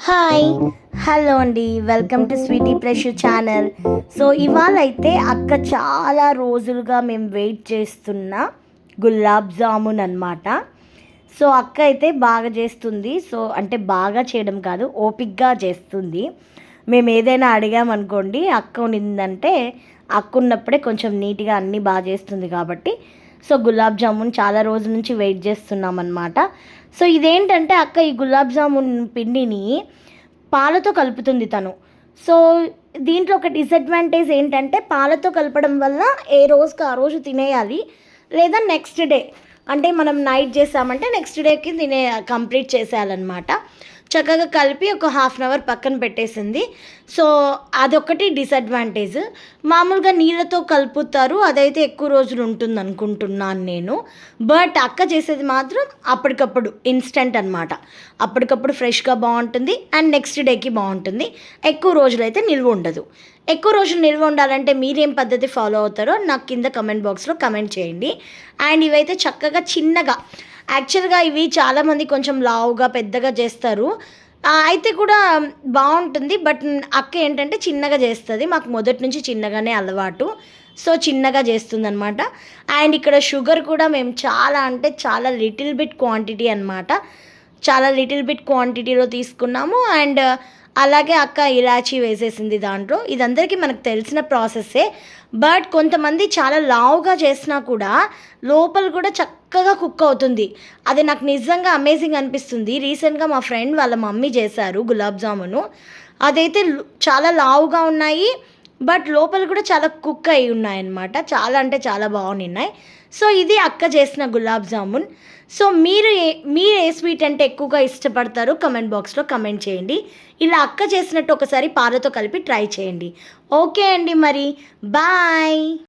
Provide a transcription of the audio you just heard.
Hi hello అండి, welcome to Sweety Pressure channel. So ఇవాళ అయితే అక్క చాలా రోజులుగా మేము వెయిట్ చేస్తున్న గులాబ్ జామున్ అనమాట. సో అక్క అయితే బాగా చేస్తుంది. సో అంటే బాగా చేయడం కాదు, ఓపిక్గా చేస్తుంది. మేము ఏదైనా అడిగామనుకోండి, అక్క ఉన్నిందంటే అక్క ఉన్నప్పుడే కొంచెం నీట్గా అన్నీ బాగా చేస్తుంది కాబట్టి సో గులాబ్ జామున్ చాలా రోజుల నుంచి వెయిట్ చేస్తున్నాం అనమాట. సో ఇదేంటంటే అక్క ఈ గులాబ్ జామున్ పిండిని పాలతో కలుపుతుంది తను. సో దీంట్లో ఒక డిసడ్వాంటేజ్ ఏంటంటే పాలతో కలపడం వల్ల ఏ రోజుకి ఆ రోజు తినేయాలి, లేదా నెక్స్ట్ డే అంటే మనం నైట్ చేసామంటే నెక్స్ట్ డేకి కంప్లీట్ చేసేయాలన్నమాట. చక్కగా కలిపి ఒక హాఫ్ అన్ అవర్ పక్కన పెట్టేసింది. సో అదొకటి డిసడ్వాంటేజ్. మామూలుగా నీళ్ళతో కలుపుతారు, అదైతే ఎక్కువ రోజులు ఉంటుంది అనుకుంటున్నాను నేను. బట్ అక్క చేసేది మాత్రం అప్పటికప్పుడు ఇన్స్టెంట్ అనమాట. అప్పటికప్పుడు ఫ్రెష్గా బాగుంటుంది అండ్ నెక్స్ట్ డేకి బాగుంటుంది. ఎక్కువ రోజులైతే నిల్వ ఉండదు. ఎక్కువ రోజులు నిల్వ ఉండాలంటే మీరేం పద్ధతి ఫాలో అవుతారో నాకు కింద కమెంట్ బాక్స్లో కమెంట్ చేయండి. అండ్ ఇవైతే చక్కగా చిన్నగా, యాక్చువల్గా ఇవి చాలామంది కొంచెం లావుగా పెద్దగా చేస్తారు, అయితే కూడా బాగుంటుంది. బట్ అక్క ఏంటంటే చిన్నగా చేస్తుంది, మాకు మొదటి నుంచి చిన్నగానే అలవాటు. సో చిన్నగా చేస్తుంది అనమాట. అండ్ ఇక్కడ షుగర్ కూడా మేము చాలా అంటే చాలా లిటిల్ బిట్ క్వాంటిటీ అనమాట, చాలా లిటిల్ బిట్ క్వాంటిటీలో తీసుకున్నాము. అండ్ అలాగే అక్క ఇలాచీ వేసేసింది దాంట్లో. ఇదందరికీ మనకు తెలిసిన ప్రాసెస్సే. బట్ కొంతమంది చాలా లావుగా చేసినా కూడా లోపల కూడా చక్కగా కుక్ అవుతుంది. అది నాకు నిజంగా అమేజింగ్ అనిపిస్తుంది. రీసెంట్గా మా ఫ్రెండ్ వాళ్ళ మమ్మీ చేశారు గులాబ్ జామును. అదైతే చాలా లావుగా ఉన్నాయి, బట్ లోపల కూడా చాలా కుక్ అయి ఉన్నాయన్నమాట. చాలా అంటే చాలా బాగున్నాయి. సో ఇది అక్క చేసిన గులాబ్ జామున్. సో మీరు ఏ స్వీట్ అంటే ఎక్కువగా ఇష్టపడతారో కమెంట్ బాక్స్లో కమెంట్ చేయండి. ఇలా అక్క చేసినట్టు ఒకసారి పాలతో కలిపి ట్రై చేయండి. ఓకే అండి, మరి బాయ్.